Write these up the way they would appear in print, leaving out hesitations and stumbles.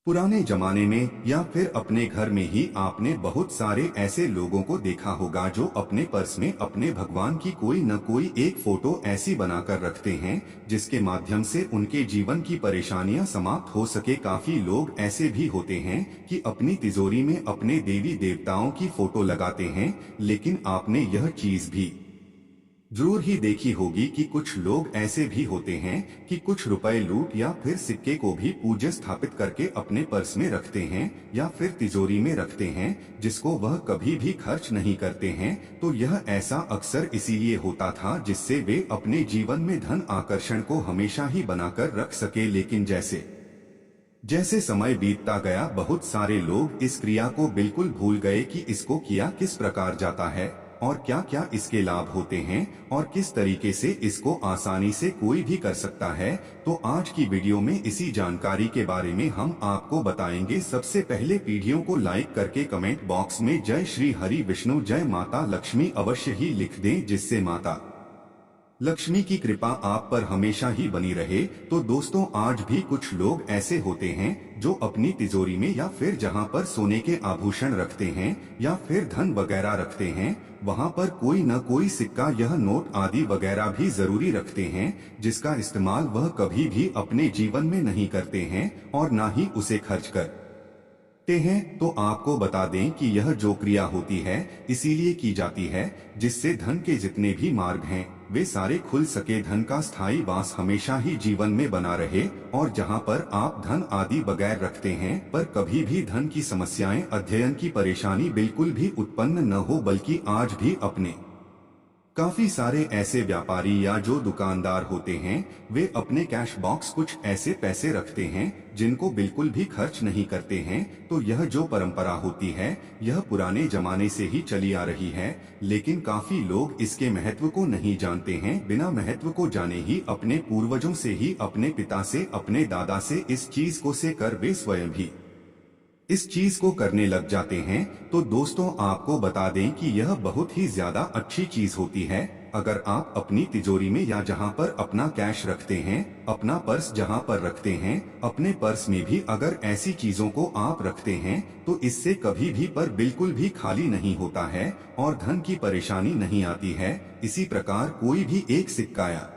पुराने जमाने में या फिर अपने घर में ही आपने बहुत सारे ऐसे लोगों को देखा होगा जो अपने पर्स में अपने भगवान की कोई न कोई एक फोटो ऐसी बनाकर रखते हैं जिसके माध्यम से उनके जीवन की परेशानियां समाप्त हो सके। काफी लोग ऐसे भी होते हैं कि अपनी तिजोरी में अपने देवी देवताओं की फोटो लगाते हैं, लेकिन आपने यह चीज भी जरूर ही देखी होगी कि कुछ लोग ऐसे भी होते हैं कि कुछ रुपए लूट या फिर सिक्के को भी पूज्य स्थापित करके अपने पर्स में रखते हैं या फिर तिजोरी में रखते हैं, जिसको वह कभी भी खर्च नहीं करते हैं। तो यह ऐसा अक्सर इसीलिए होता था जिससे वे अपने जीवन में धन आकर्षण को हमेशा ही बनाकर रख सके। लेकिन जैसे जैसे समय बीतता गया, बहुत सारे लोग इस क्रिया को बिल्कुल भूल गए कि इसको किया किस प्रकार जाता है और क्या क्या इसके लाभ होते हैं और किस तरीके से इसको आसानी से कोई भी कर सकता है। तो आज की वीडियो में इसी जानकारी के बारे में हम आपको बताएंगे। सबसे पहले वीडियो को लाइक करके कमेंट बॉक्स में जय श्री हरि विष्णु जय माता लक्ष्मी अवश्य ही लिख दें, जिससे माता लक्ष्मी की कृपा आप पर हमेशा ही बनी रहे। तो दोस्तों, आज भी कुछ लोग ऐसे होते हैं जो अपनी तिजोरी में या फिर जहां पर सोने के आभूषण रखते हैं या फिर धन वगैरह रखते हैं, वहां पर कोई न कोई सिक्का, यह नोट आदि वगैरह भी जरूरी रखते हैं, जिसका इस्तेमाल वह कभी भी अपने जीवन में नहीं करते हैं और ना ही उसे खर्च कर हैं। तो आपको बता दें कि यह जो क्रिया होती है इसीलिए की जाती है जिससे धन के जितने भी मार्ग हैं वे सारे खुल सके, धन का स्थायी वास हमेशा ही जीवन में बना रहे। और जहां पर आप धन आदि बगैर रखते हैं पर कभी भी धन की समस्याएं, अध्ययन की परेशानी बिल्कुल भी उत्पन्न न हो, बल्कि आज भी अपने काफी सारे ऐसे व्यापारी या जो दुकानदार होते हैं वे अपने कैश बॉक्स कुछ ऐसे पैसे रखते हैं जिनको बिल्कुल भी खर्च नहीं करते हैं। तो यह जो परंपरा होती है यह पुराने जमाने से ही चली आ रही है, लेकिन काफी लोग इसके महत्व को नहीं जानते हैं। बिना महत्व को जाने ही अपने पूर्वजों से ही, अपने पिता से, अपने दादा से इस चीज को से कर वे स्वयं भी इस चीज को करने लग जाते हैं। तो दोस्तों, आपको बता दें कि यह बहुत ही ज्यादा अच्छी चीज होती है। अगर आप अपनी तिजोरी में या जहां पर अपना कैश रखते हैं, अपना पर्स जहां पर रखते हैं, अपने पर्स में भी अगर ऐसी चीजों को आप रखते हैं तो इससे कभी भी पर बिल्कुल भी खाली नहीं होता है और धन की परेशानी नहीं आती है। इसी प्रकार कोई भी एक सिक्का या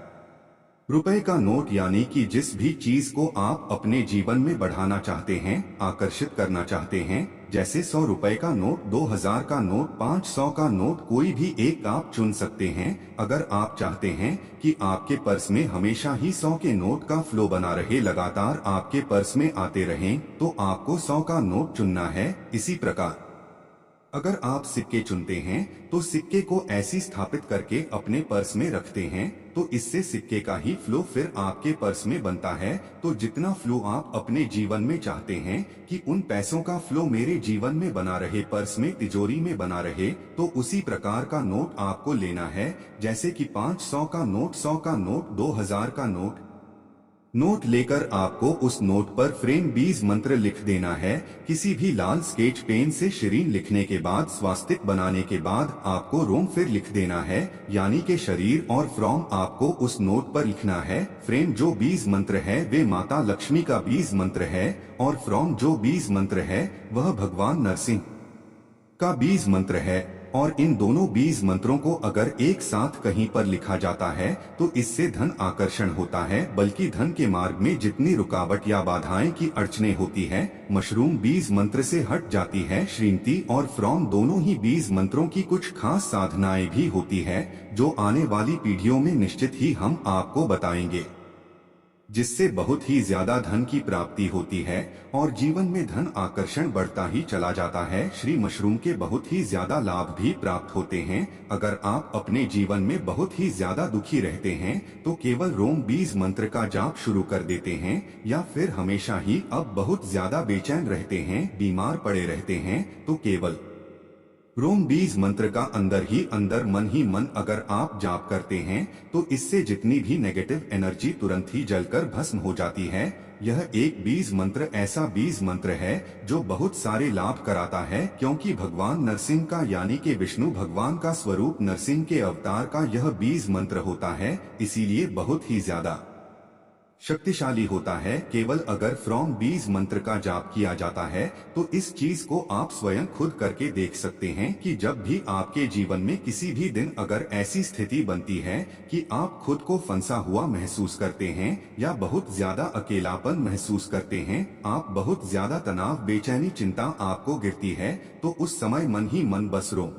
रुपए का नोट, यानी कि जिस भी चीज को आप अपने जीवन में बढ़ाना चाहते हैं, आकर्षित करना चाहते हैं, जैसे 100 रुपए का नोट, 2000 का नोट, 500 का नोट, कोई भी एक आप चुन सकते हैं। अगर आप चाहते हैं कि आपके पर्स में हमेशा ही 100 के नोट का फ्लो बना रहे, लगातार आपके पर्स में आते रहें, तो आपको 100 का नोट चुनना है। इसी प्रकार अगर आप सिक्के चुनते हैं तो सिक्के को ऐसी स्थापित करके अपने पर्स में रखते हैं तो इससे सिक्के का ही फ्लो फिर आपके पर्स में बनता है। तो जितना फ्लो आप अपने जीवन में चाहते हैं कि उन पैसों का फ्लो मेरे जीवन में बना रहे, पर्स में, तिजोरी में बना रहे, तो उसी प्रकार का नोट आपको लेना है। जैसे कि 500 का नोट, 100 का नोट, 2000 का नोट लेकर आपको उस नोट पर फ्रेम 20 मंत्र लिख देना है। किसी भी लाल स्केच पेन से शरीर लिखने के बाद, स्वास्तिक बनाने के बाद आपको रोम फिर लिख देना है, यानी कि शरीर और फ्रॉम आपको उस नोट पर लिखना है। फ्रेम जो 20 मंत्र है वे माता लक्ष्मी का 20 मंत्र है और फ्रॉम जो 20 मंत्र है वह भगवान नरसिंह का 20 मंत्र है। और इन दोनों 20 मंत्रों को अगर एक साथ कहीं पर लिखा जाता है तो इससे धन आकर्षण होता है, बल्कि धन के मार्ग में जितनी रुकावट या बाधाएं की अड़चने होती है, मशरूम 20 मंत्र से हट जाती है। श्रीमती और फ्रॉम दोनों ही 20 मंत्रों की कुछ खास साधनाएं भी होती है जो आने वाली पीढ़ियों में निश्चित ही हम आपको बताएंगे, जिससे बहुत ही ज्यादा धन की प्राप्ति होती है और जीवन में धन आकर्षण बढ़ता ही चला जाता है। श्री मशरूम के बहुत ही ज्यादा लाभ भी प्राप्त होते हैं। अगर आप अपने जीवन में बहुत ही ज्यादा दुखी रहते हैं तो केवल रोम 20 मंत्र का जाप शुरू कर देते हैं, या फिर हमेशा ही अब बहुत ज्यादा बेचैन रहते हैं, बीमार पड़े रहते हैं, तो केवल रोम 20 मंत्र का अंदर ही मन अगर आप जाप करते हैं तो इससे जितनी भी नेगेटिव एनर्जी तुरंत ही जलकर भस्म हो जाती है। यह एक 20 मंत्र ऐसा 20 मंत्र है जो बहुत सारे लाभ कराता है, क्योंकि भगवान नरसिंह का, यानी कि विष्णु भगवान का स्वरूप नरसिंह के अवतार का यह 20 मंत्र होता है, इसीलिए बहुत ही ज्यादा शक्तिशाली होता है। केवल अगर फ्रॉम बीज मंत्र का जाप किया जाता है तो इस चीज को आप स्वयं खुद करके देख सकते हैं कि जब भी आपके जीवन में किसी भी दिन अगर ऐसी स्थिति बनती है कि आप खुद को फंसा हुआ महसूस करते हैं या बहुत ज्यादा अकेलापन महसूस करते हैं, आप बहुत ज्यादा तनाव, बेचैनी, चिंता आपको गिरती है, तो उस समय मन ही मन बस रो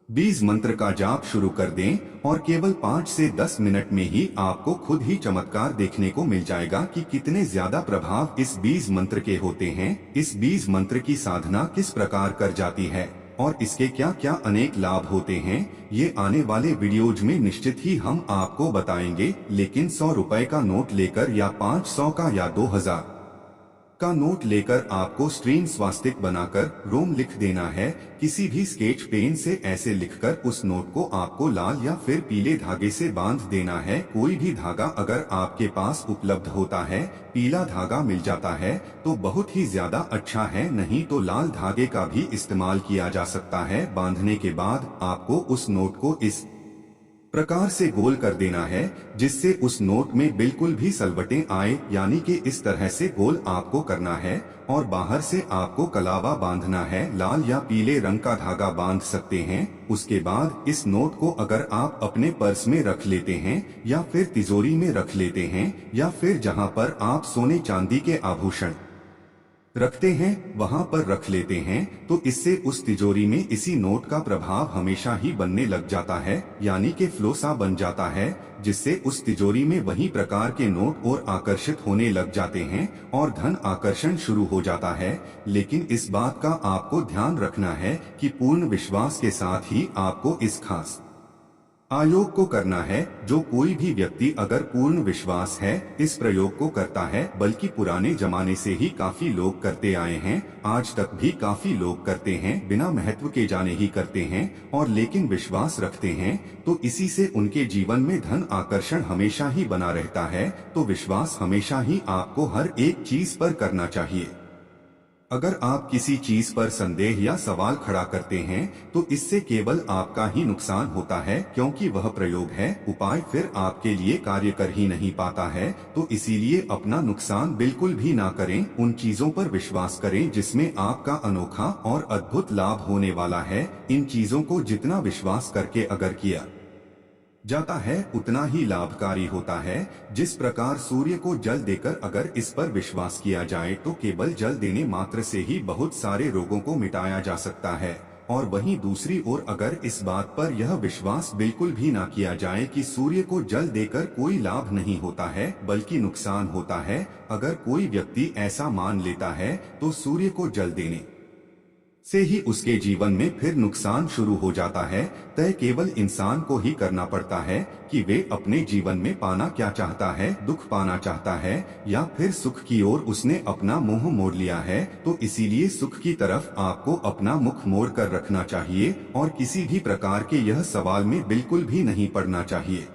बीज मंत्र का जाप शुरू कर दें और केवल 5 से 10 मिनट में ही आपको खुद ही चमत्कार देखने को मिल जाएगा कि कितने ज्यादा प्रभाव इस बीज मंत्र के होते हैं। इस बीज मंत्र की साधना किस प्रकार कर जाती है और इसके क्या क्या अनेक लाभ होते हैं, ये आने वाले वीडियोज में निश्चित ही हम आपको बताएंगे। लेकिन 100 रुपए का नोट लेकर या 500 का या 2000 का नोट लेकर आपको स्ट्रीम स्वास्तिक बनाकर रोम लिख देना है। किसी भी स्केच पेन से ऐसे लिखकर उस नोट को आपको लाल या फिर पीले धागे से बांध देना है। कोई भी धागा अगर आपके पास उपलब्ध होता है, पीला धागा मिल जाता है तो बहुत ही ज्यादा अच्छा है, नहीं तो लाल धागे का भी इस्तेमाल किया जा सकता है। बांधने के बाद आपको उस नोट को इस प्रकार से गोल कर देना है जिससे उस नोट में बिल्कुल भी सलवटें आए, यानी कि इस तरह से गोल आपको करना है और बाहर से आपको कलावा बांधना है। लाल या पीले रंग का धागा बांध सकते हैं। उसके बाद इस नोट को अगर आप अपने पर्स में रख लेते हैं या फिर तिजोरी में रख लेते हैं या फिर जहां पर आप सोने चांदी के आभूषण रखते हैं वहां पर रख लेते हैं, तो इससे उस तिजोरी में इसी नोट का प्रभाव हमेशा ही बनने लग जाता है, यानी कि फ्लो सा बन जाता है, जिससे उस तिजोरी में वही प्रकार के नोट और आकर्षित होने लग जाते हैं और धन आकर्षण शुरू हो जाता है। लेकिन इस बात का आपको ध्यान रखना है कि पूर्ण विश्वास के साथ ही आपको इस खास आयोग को करना है। जो कोई भी व्यक्ति अगर पूर्ण विश्वास है इस प्रयोग को करता है, बल्कि पुराने जमाने से ही काफी लोग करते आए हैं, आज तक भी काफी लोग करते हैं, बिना महत्व के जाने ही करते हैं और लेकिन विश्वास रखते हैं, तो इसी से उनके जीवन में धन आकर्षण हमेशा ही बना रहता है। तो विश्वास हमेशा ही आपको हर एक चीज पर करना चाहिए। अगर आप किसी चीज पर संदेह या सवाल खड़ा करते हैं तो इससे केवल आपका ही नुकसान होता है, क्योंकि वह प्रयोग है, उपाय फिर आपके लिए कार्य कर ही नहीं पाता है। तो इसीलिए अपना नुकसान बिल्कुल भी ना करें, उन चीजों पर विश्वास करें जिसमें आपका अनोखा और अद्भुत लाभ होने वाला है। इन चीजों को जितना विश्वास करके अगर किया जाता है उतना ही लाभकारी होता है। जिस प्रकार सूर्य को जल देकर अगर इस पर विश्वास किया जाए तो केवल जल देने मात्र से ही बहुत सारे रोगों को मिटाया जा सकता है, और वहीं दूसरी ओर अगर इस बात पर यह विश्वास बिल्कुल भी ना किया जाए कि सूर्य को जल देकर कोई लाभ नहीं होता है बल्कि नुकसान होता है, अगर कोई व्यक्ति ऐसा मान लेता है तो सूर्य को जल देने से ही उसके जीवन में फिर नुकसान शुरू हो जाता है। तय केवल इंसान को ही करना पड़ता है कि वे अपने जीवन में पाना क्या चाहता है, दुख पाना चाहता है या फिर सुख की ओर उसने अपना मुंह मोड़ लिया है। तो इसीलिए सुख की तरफ आपको अपना मुख मोड़ कर रखना चाहिए और किसी भी प्रकार के यह सवाल में बिल्कुल भी नहीं पड़ना चाहिए।